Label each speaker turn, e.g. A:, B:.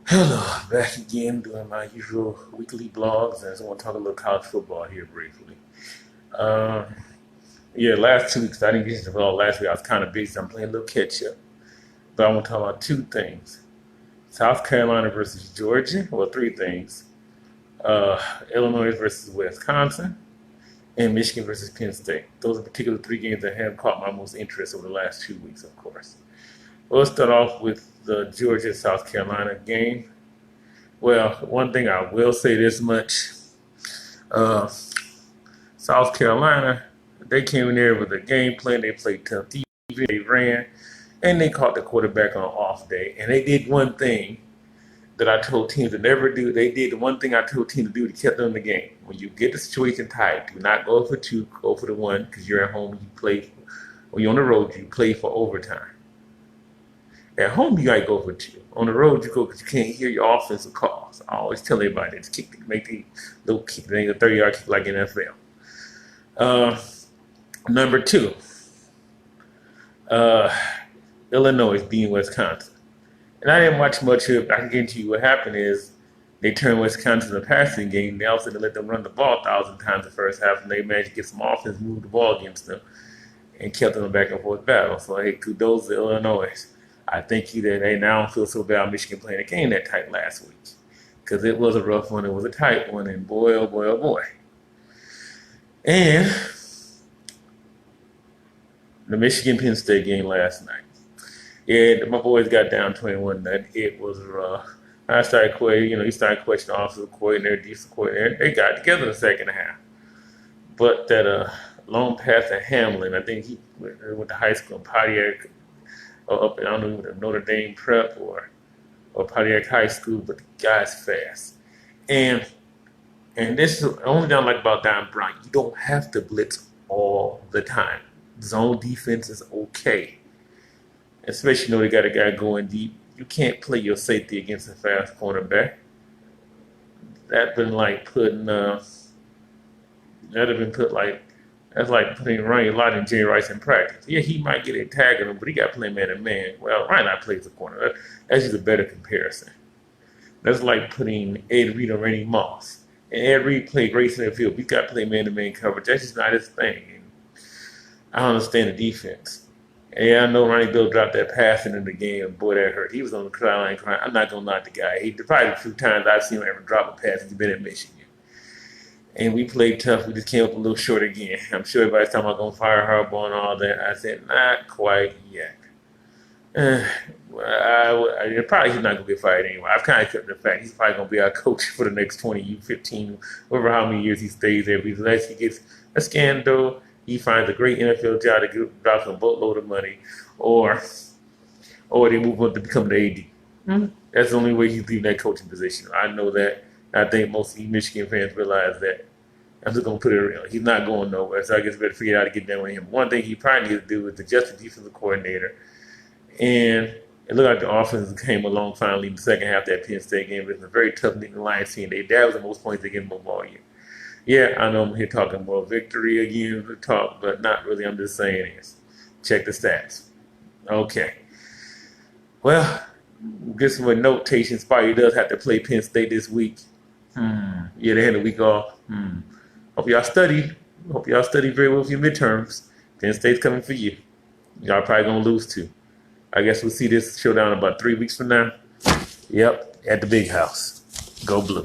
A: Hello, back again doing my usual weekly blogs, and I just want to talk a little college football here briefly. Uh, yeah, last 2 weeks I didn't get to the ball last week. I was kind of busy. So I'm playing a little catch up, but I want to talk about two things: South Carolina versus Georgia. Well, three things: uh, Illinois versus Wisconsin, and Michigan versus Penn State. Those are particular three games that have caught my most interest over the last 2 weeks, of course. Well, let's start off with the Georgia South Carolina game. Well, one thing I will say this much. Uh, South Carolina, they came in there with a game plan. They played tough defense, they ran, and they caught the quarterback on an off day. And they did one thing that I told teams to never do. They did the one thing I told teams to do to keep them in the game. When you get the situation tight, do not go for two, go for the one, because you're at home, you play. When you're on the road, you play for overtime. At home, you got to go for two. On the road, you go because you can't hear your offensive calls. I always tell everybody to kick, make the little kick, they ain't a 30-yard kick like NFL. Uh, Number two, uh, Illinois beating Wisconsin. And I didn't watch much of it. I can guarantee you what happened is they turned Wisconsin to a passing game. They also let them run the ball 1,000 times the first half, and they managed to get some offense, move the ball against them, and kept them in a back and forth battle. So, hey, kudos to Illinois. I think that they now don't feel so bad Michigan playing a game that tight last week because it was a rough one. It was a tight one, and boy, oh boy, oh boy. And the Michigan Penn State game last night. Yeah, my boys got down 21. That it was rough. I started questioning, you started questioning offensive coordinator, defensive coordinator. They got together in the second half. But that long pass to Hamlin, I think he went to high school in Pontiac, or up, I don't know, Notre Dame Prep or Pontiac High School, but the guy's fast. And and this is the only thing I like about Don Bryant. You don't have to blitz all the time. Zone defense is okay, especially they got a guy going deep. You can't play your safety against a fast cornerback. That been like putting that'd have been put like that's like putting Ryan Lott and Jay Rice in practice. Yeah, he might get a tag on him, but he got to play man to man. Well, Ryan Lott plays the corner. That's just a better comparison. That's like putting Ed Reed on Randy Moss. And Ed Reed played great center field. He's got to play man to man coverage. That's just not his thing. And I don't understand the defense. And yeah, I know Ronnie Bill dropped that pass in the game. Boy, that hurt. He was on the sideline crying. I'm not gonna knock the guy. He probably a few times I've seen him ever drop a pass since he's been at Michigan. And we played tough. We just came up a little short again. I'm sure everybody's talking about going to fire Harbaugh and all that. I said, not quite yet. Probably he's not going to get fired anyway. I've kind of accepted the fact he's probably going to be our coach for the next 20, 15, over how many years he stays there. Because unless he gets a scandal, he finds a great NFL job to drop a boatload of money, or they move on to become the AD. That's the only way he's leaving that coaching position. I know that. I think most Michigan fans realize that. I'm just gonna put it real. He's not going nowhere, so I guess we better figure out how to get done with him. One thing he probably needs to do is adjust the defensive coordinator. And it looked like the offense came along finally in the second half of that Penn State game. It was a very tough Nick Lions team. That was the most points they get in all year. Yeah, I know I'm here talking more victory again, but not really. I'm just saying this. Check the stats. Okay. Well, guess what notation Spidey does have to play Penn State this week. Yeah, they had a week off. Hope y'all studied. Hope y'all studied very well for your midterms. Penn State's coming for you. Y'all probably gonna lose too. I guess we'll see this showdown about 3 weeks from now. Yep, at the big house. Go blue.